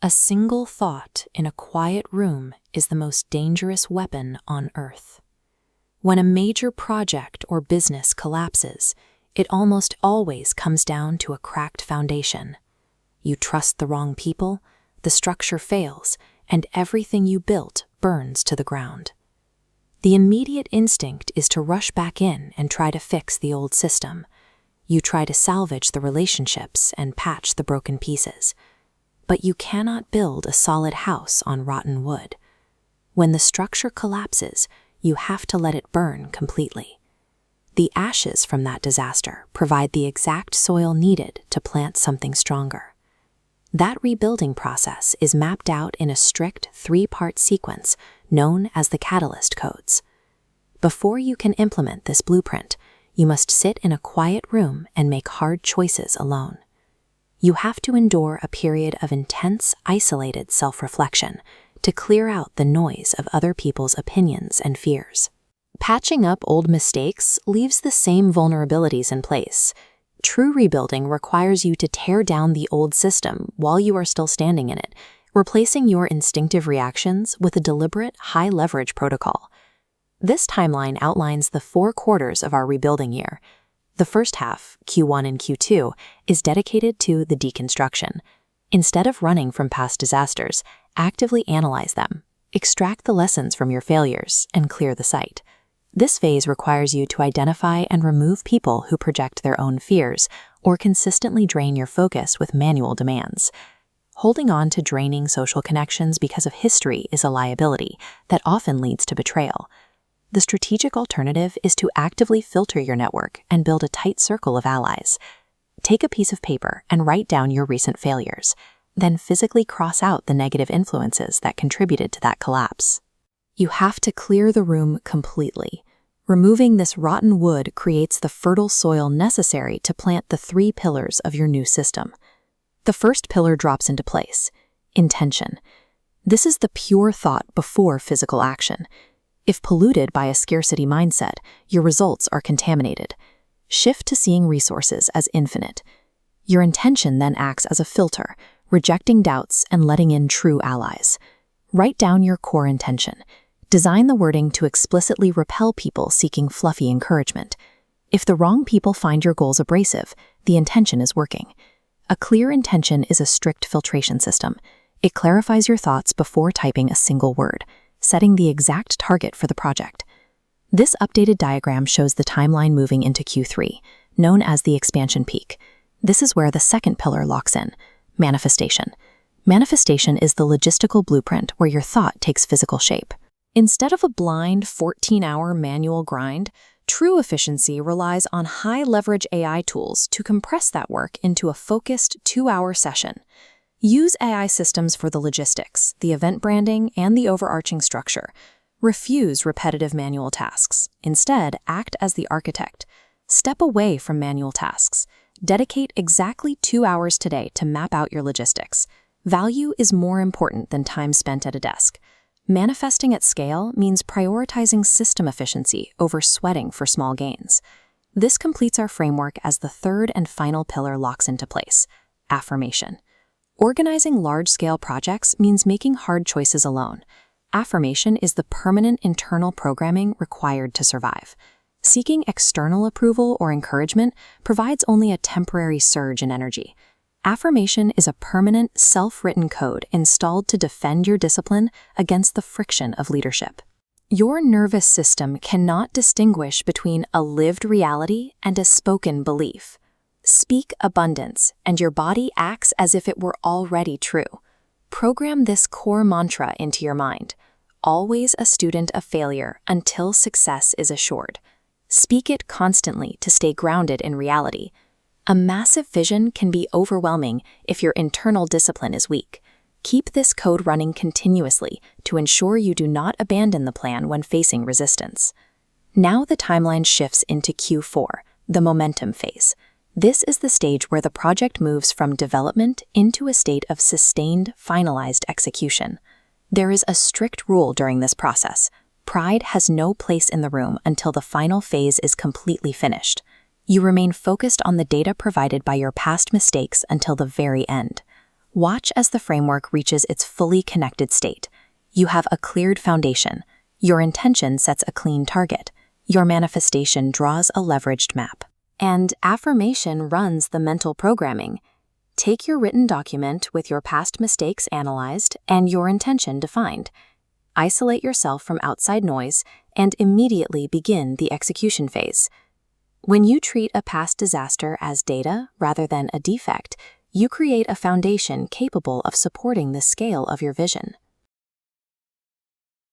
A single thought in a quiet room is the most dangerous weapon on Earth. When a major project or business collapses, it almost always comes down to a cracked foundation. You trust the wrong people, the structure fails, and everything you built burns to the ground. The immediate instinct is to rush back in and try to fix the old system. You try to salvage the relationships and patch the broken pieces. But you cannot build a solid house on rotten wood. When the structure collapses, you have to let it burn completely. The ashes from that disaster provide the exact soil needed to plant something stronger. That rebuilding process is mapped out in a strict 3-part sequence known as the catalyst codes. Before you can implement this blueprint, you must sit in a quiet room and make hard choices alone. You have to endure a period of intense, isolated self-reflection to clear out the noise of other people's opinions and fears. Patching up old mistakes leaves the same vulnerabilities in place. True rebuilding requires you to tear down the old system while you are still standing in it, replacing your instinctive reactions with a deliberate, high-leverage protocol. This timeline outlines the 4 quarters of our rebuilding year. The first half, Q1 and Q2, is dedicated to the deconstruction. Instead of running from past disasters, actively analyze them, extract the lessons from your failures, and clear the site. This phase requires you to identify and remove people who project their own fears or consistently drain your focus with manual demands. Holding on to draining social connections because of history is a liability that often leads to betrayal. The strategic alternative is to actively filter your network and build a tight circle of allies. Take a piece of paper and write down your recent failures, then physically cross out the negative influences that contributed to that collapse. You have to clear the room completely. Removing this rotten wood creates the fertile soil necessary to plant the 3 pillars of your new system. The first pillar drops into place: intention. This is the pure thought before physical action. If polluted by a scarcity mindset, your results are contaminated. Shift to seeing resources as infinite. Your intention then acts as a filter, rejecting doubts and letting in true allies. Write down your core intention. Design the wording to explicitly repel people seeking fluffy encouragement. If the wrong people find your goals abrasive, the intention is working. A clear intention is a strict filtration system. It clarifies your thoughts before typing a single word, setting the exact target for the project. This updated diagram shows the timeline moving into Q3, known as the expansion peak. This is where the second pillar locks in: manifestation. Manifestation is the logistical blueprint where your thought takes physical shape. Instead of a blind 14-hour manual grind, true efficiency relies on high-leverage AI tools to compress that work into a focused 2-hour session. Use AI systems for the logistics, the event branding, and the overarching structure. Refuse repetitive manual tasks. Instead, act as the architect. Step away from manual tasks. Dedicate exactly 2 hours today to map out your logistics. Value is more important than time spent at a desk. Manifesting at scale means prioritizing system efficiency over sweating for small gains. This completes our framework as the third and final pillar locks into place: affirmation. Organizing large-scale projects means making hard choices alone. Affirmation is the permanent internal programming required to survive. Seeking external approval or encouragement provides only a temporary surge in energy. Affirmation is a permanent, self-written code installed to defend your discipline against the friction of leadership. Your nervous system cannot distinguish between a lived reality and a spoken belief. Speak abundance, and your body acts as if it were already true. Program this core mantra into your mind: always a student of failure until success is assured. Speak it constantly to stay grounded in reality. A massive vision can be overwhelming if your internal discipline is weak. Keep this code running continuously to ensure you do not abandon the plan when facing resistance. Now the timeline shifts into Q4, the momentum phase. This is the stage where the project moves from development into a state of sustained, finalized execution. There is a strict rule during this process: pride has no place in the room until the final phase is completely finished. You remain focused on the data provided by your past mistakes until the very end. Watch as the framework reaches its fully connected state. You have a cleared foundation. Your intention sets a clean target. Your manifestation draws a leveraged map. And affirmation runs the mental programming. Take your written document with your past mistakes analyzed and your intention defined. Isolate yourself from outside noise and immediately begin the execution phase. When you treat a past disaster as data rather than a defect, you create a foundation capable of supporting the scale of your vision.